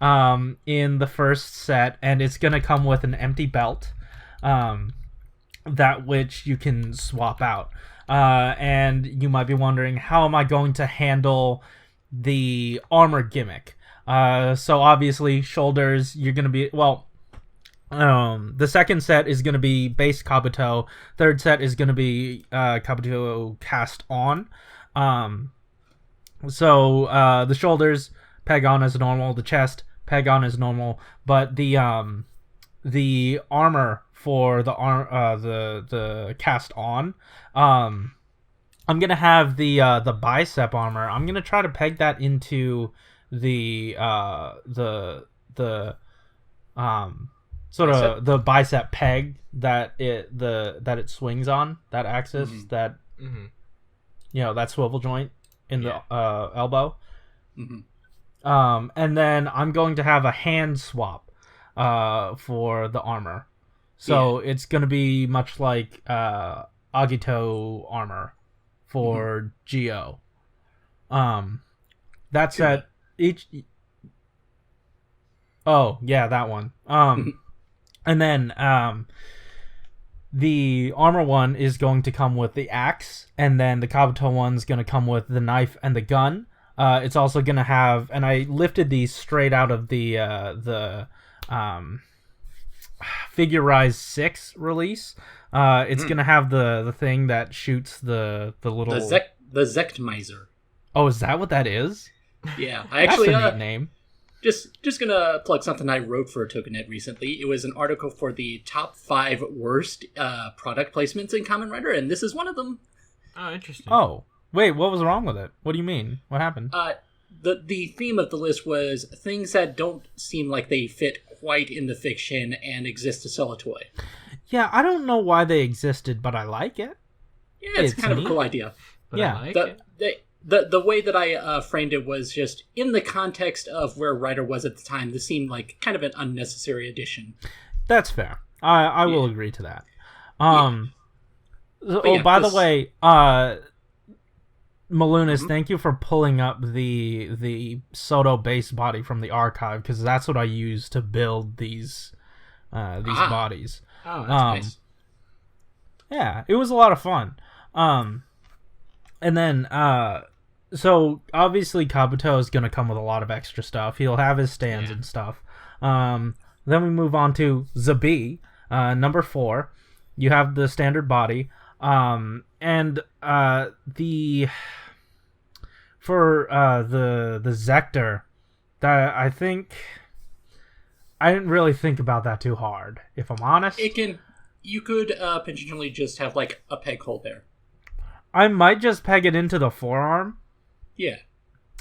in the first set, and it's gonna come with an empty belt, that which you can swap out. And you might be wondering, how am I going to handle the armor gimmick? So obviously, shoulders, you're gonna be, well, the second set is gonna be base Kabuto. Third set is gonna be Kabuto cast on. So the shoulders peg on as normal, the chest peg on as normal, but the armor for the cast on, I'm gonna have the bicep armor. I'm gonna try to peg that into the sort of the bicep peg that it swings on, that axis, that that swivel joint in the elbow. And then I'm going to have a hand swap for the armor. So it's going to be much like Agito armor for Geo. That said, that one. And then the armor one is going to come with the axe, and then the Kabuto one's going to come with the knife and the gun. It's also going to have, and I lifted these straight out of the Figurize 6 release. It's going to have the thing that shoots the little... The Zektmizer. Oh, is that what that is? Yeah. I actually, that's a neat name. Just gonna plug something I wrote for Tokunet recently. It was an article for the top 5 worst product placements in Kamen Rider, and this is one of them. Oh, interesting. Oh, wait, what was wrong with it? What do you mean? What happened? The theme of the list was things that don't seem like they fit quite in the fiction and exist to sell a toy. Yeah, I don't know why they existed, but I like it. Yeah, it's kind of a cool idea. But I like it. The way that I framed it was just in the context of where Rider was at the time. This seemed like kind of an unnecessary addition. That's fair. I will agree to that. By the way, Malunis, thank you for pulling up the Soto base body from the archive, because that's what I used to build these bodies. Oh, that's nice. Yeah, it was a lot of fun. And then, so obviously Kabuto is going to come with a lot of extra stuff. He'll have his stands and stuff. Then we move on to Zabi, number 4. You have the standard body. For the Zector, that I think I didn't really think about that too hard, if I'm honest. You could potentially just have like a peg hole there. I might just peg it into the forearm. Yeah.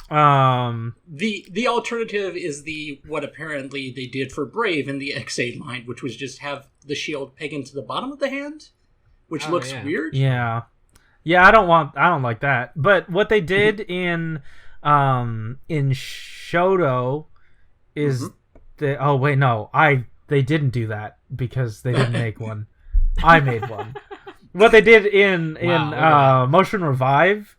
The alternative is what apparently they did for Brave in the XA line, which was just have the shield peg into the bottom of the hand, which looks weird. Yeah. Yeah, I don't like that. But what they did in Shodo is they didn't do that because they didn't make one. I made one. What they did in Motion Revive,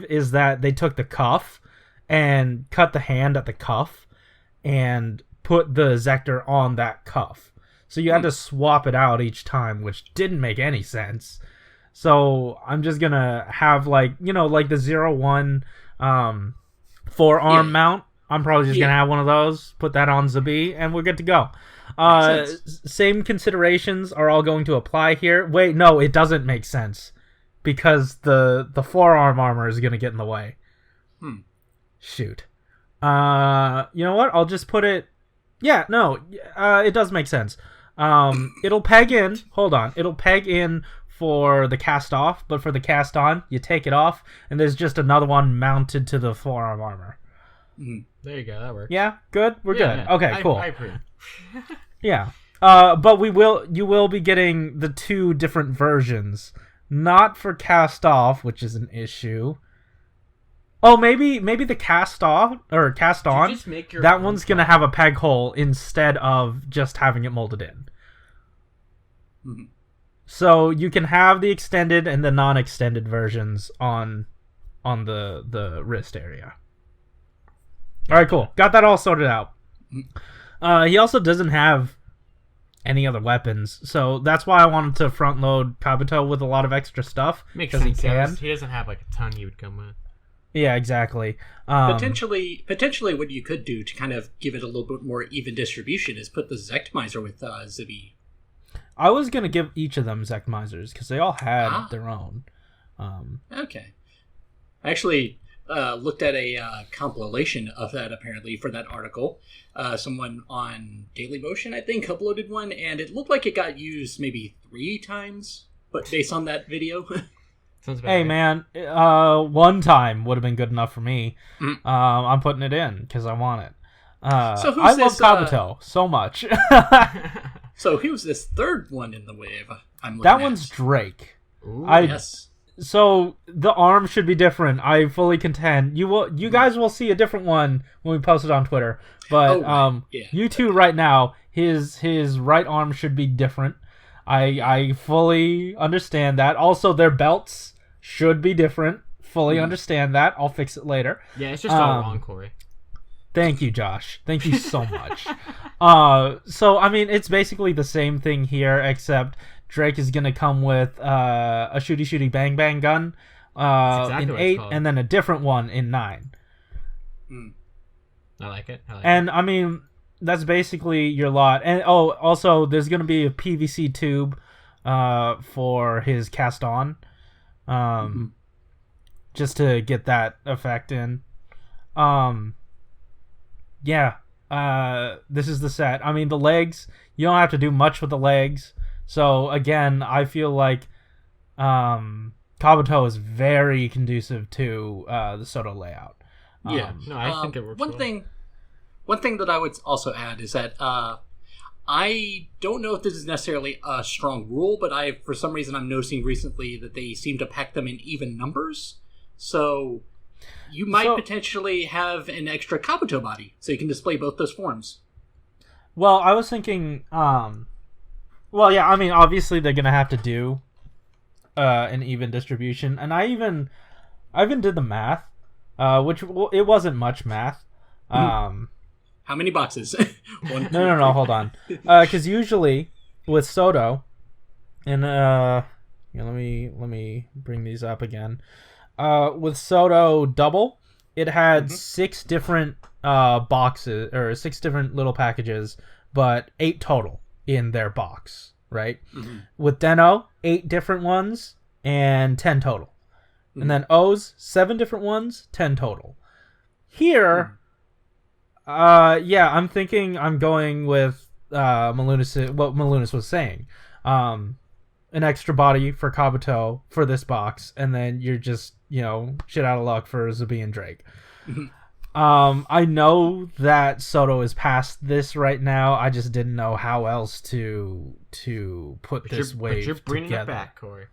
is that they took the cuff and cut the hand at the cuff and put the Zector on that cuff. So you had to swap it out each time, which didn't make any sense. So I'm just gonna have like the 0-1 forearm mount. I'm probably just gonna have one of those, put that on Zabi, and we're good to go. Same considerations are all going to apply here. Wait, no, it doesn't make sense because the forearm armor is gonna get in the way. Shoot. You know what? I'll just put it. Yeah, no, it does make sense. It'll peg in. Hold on. It'll peg in for the cast off, but for the cast on, you take it off, and there's just another one mounted to the forearm armor. There you go. That works. Yeah, good. We're good. Yeah. Okay, cool. I approve. Yeah. But you will be getting the 2 different versions, not for cast off, which is an issue. Oh, maybe the cast off or cast on. That one's gonna have a peg hole instead of just having it molded in. So you can have the extended and the non-extended versions on the wrist area. All right, cool. Got that all sorted out. He also doesn't have any other weapons, so that's why I wanted to front load Kabuto with a lot of extra stuff. Makes because sense. he can. He doesn't have like a ton he would come with. Yeah, exactly. Potentially, what you could do to kind of give it a little bit more even distribution is put the Zectmizer with Zibby. I was gonna give each of them Zectmizers because they all had their own. Okay. I actually looked at a compilation of that, apparently, for that article. Someone on Dailymotion, I think, uploaded one, and it looked like it got used maybe 3 times, but based on that video. Sounds about Hey, right. man, one time would have been good enough for me. I'm putting it in because I want it. So who's I love this, Kabuto so much. So who's this third one in the wave? I'm looking That at? one's Drake. Ooh, Yes. So the arm should be different. I fully contend. You guys will see a different one when we post it on Twitter. But right. Yeah. you two right now, his right arm should be different. I fully understand that. Also, their belts should be different. Fully understand that. I'll fix it later. Yeah, it's just all wrong, Corey. Thank you, Josh. Thank you so much. So I mean, it's basically the same thing here, except Drake is gonna come with a shooty bang bang gun exactly in what it's 8, called. and then a different one in 9. I like it. And I mean, that's basically your lot. And also there's gonna be a PVC tube for his cast on, just to get that effect in. Yeah, this is the set. I mean, the legs, you don't have to do much with the legs. So, again, I feel like Kabuto is very conducive to the Soto layout. Yeah. No, I think it works One thing that I would also add is that I don't know if this is necessarily a strong rule, but for some reason I'm noticing recently that they seem to pack them in even numbers. So you might potentially have an extra Kabuto body, so you can display both those forms. Well, I was thinking, well, yeah, I mean, obviously they're going to have to do an even distribution. And I even did the math, which it wasn't much math. How many boxes? One, No, hold on. Because usually with Soto, and let me bring these up again. With Soto Double, it had 6 different boxes, or 6 different little packages, but 8 total in their box, right? With Deno, 8 different ones and 10 total. And then OOOs, 7 different ones, 10 total. Here, yeah, I'm thinking I'm going with Malunis, what Malunis was saying. An extra body for Kabuto for this box, and then you're just, shit out of luck for Zubi and Drake. I know that Soto is past this right now. I just didn't know how else to put this wave But you're bringing together. it back, Corey.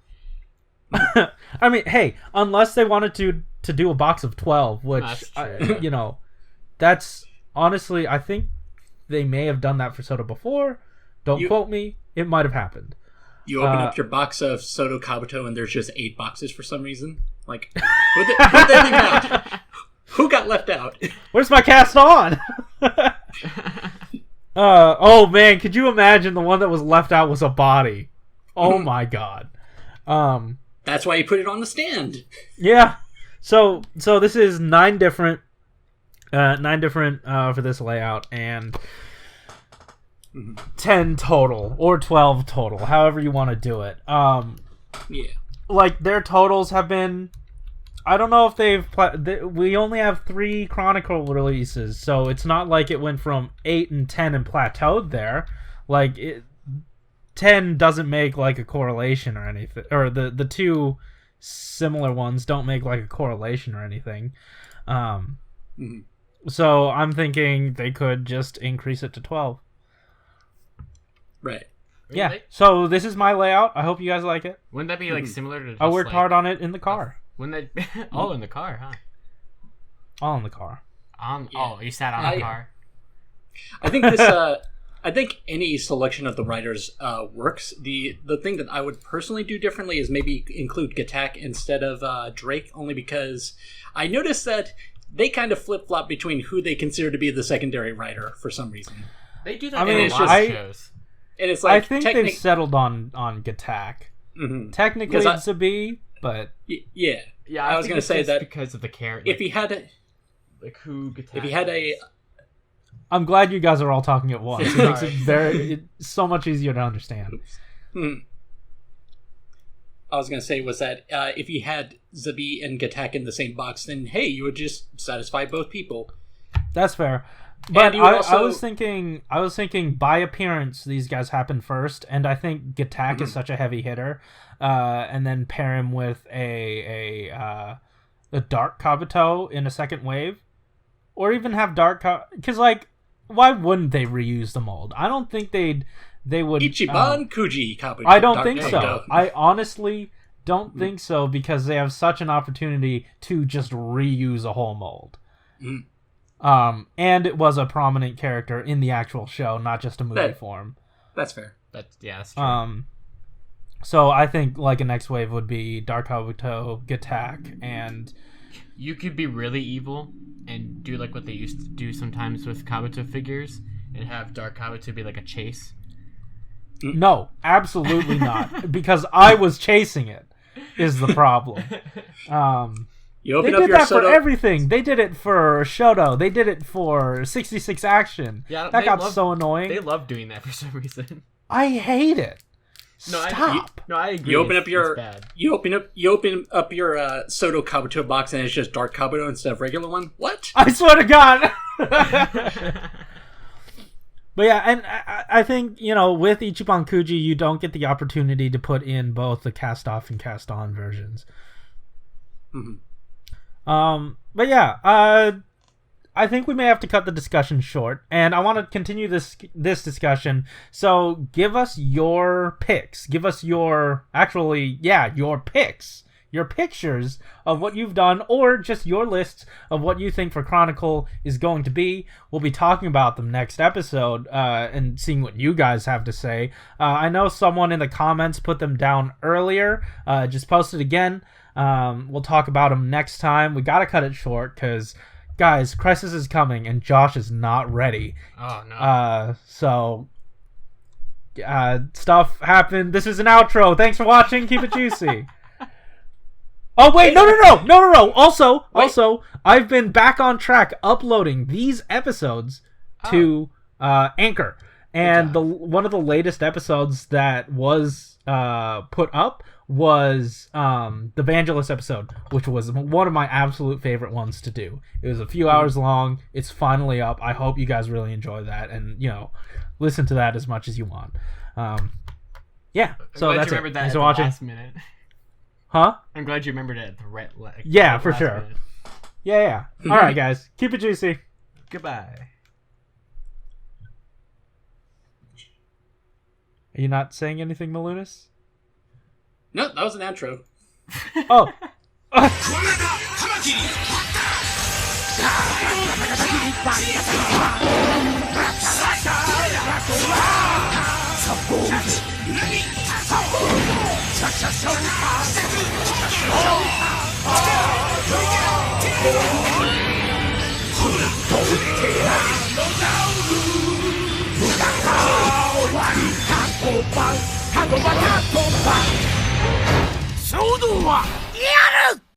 I mean, hey, unless they wanted to do a box of 12, which, That's true. that's honestly, I think they may have done that for Soto before. Don't quote me. It might have happened. You open up your box of Soto Kabuto and there's just 8 boxes for some reason. Like, who'd they leave out? Who got left out? Where's my cast on? Oh man, could you imagine the one that was left out was a body? Oh my god. That's why you put it on the stand. Yeah. So this is 9 different for this layout, and 10 total or 12 total, however you want to do it. Yeah. Like their totals have been, I don't know if we only have 3 Chronicle releases, so it's not like it went from 8 and 10 and plateaued there. Like 10 doesn't make like a correlation or anything, or the 2 similar ones don't make like a correlation or anything. So I'm thinking they could just increase it to 12. Right. Yeah. So this is my layout. I hope you guys like it. Wouldn't that be like similar to? Just, I worked hard on it in the car. Wouldn't that? Oh, in the car, huh? All in the car. Oh, you sat on the car. I think this I think any selection of the writers works. The thing that I would personally do differently is maybe include Gatak instead of Drake, only because I noticed that they kind of flip-flop between who they consider to be the secondary writer for some reason. They do that I mean, in a it's lot just- of shows. And it's like I think they've settled on Gatak. Mhm. Technically, Because it's a B, but yeah. Yeah, I was think gonna it's say just that because of the character. if he had a I'm glad you guys are all talking at once. It makes it Sorry. so much easier to understand. I was going to say was that if you had Zabi and Gatak in the same box, then hey, you would just satisfy both people. That's fair. But you would I also- was thinking by appearance these guys happen first, and I think Gatak is such a heavy hitter, and then pair him with a Dark Kabuto in a second wave, or even have because like why wouldn't they reuse the mold? I don't think they would. Ichiban Kuji Kabuto. I don't Dark think so. Kabuto. I honestly don't think so because they have such an opportunity to just reuse a whole mold. And it was a prominent character in the actual show, not just a movie form. That's fair. That's true. So I think like a next wave would be Dark Kabuto, Gatak, and You could be really evil and do like what they used to do sometimes with Kabuto figures and have Dark Kabuto be like a chase. no, absolutely not, because I was chasing it. Is the problem? You They open up did your that for Soto. everything. They did it for Shodo. They did it for 66 Action. Yeah, that they got love- so annoying. They love doing that for some reason. I hate it. No, Stop. I agree. You open it's- up your it's bad. you open up your Soto Kabuto box and it's just Dark Kabuto instead of regular one. What? I swear to God. But yeah, and I think, with Ichiban Kuji, you don't get the opportunity to put in both the cast off and cast on versions. But yeah, I think we may have to cut the discussion short, and I want to continue this discussion. So give us your picks. Give us your picks. Your pictures of what you've done, or just your lists of what you think for Chronicle is going to be. We'll be talking about them next episode and seeing what you guys have to say. I know someone in the comments put them down earlier. Just post it again. We'll talk about them next time. We gotta cut it short because, guys, Crisis is coming and Josh is not ready. Oh no. Stuff happened. This is an outro. Thanks for watching. Keep it juicy. Oh wait, no. Also, I've been back on track uploading these episodes to Anchor, and one of the latest episodes that was put up was the Vangelis episode, which was one of my absolute favorite ones to do. It was a few hours long. It's finally up. I hope you guys really enjoy that, and listen to that as much as you want. Yeah. So that's it. Thanks for watching. Last minute. Huh? I'm glad you remembered it at the Yeah, for last sure. minute. Yeah. All right, guys. Keep it juicy. Goodbye. Are you not saying anything, Malunis? No, that was an outro. Oh. Shodo-x!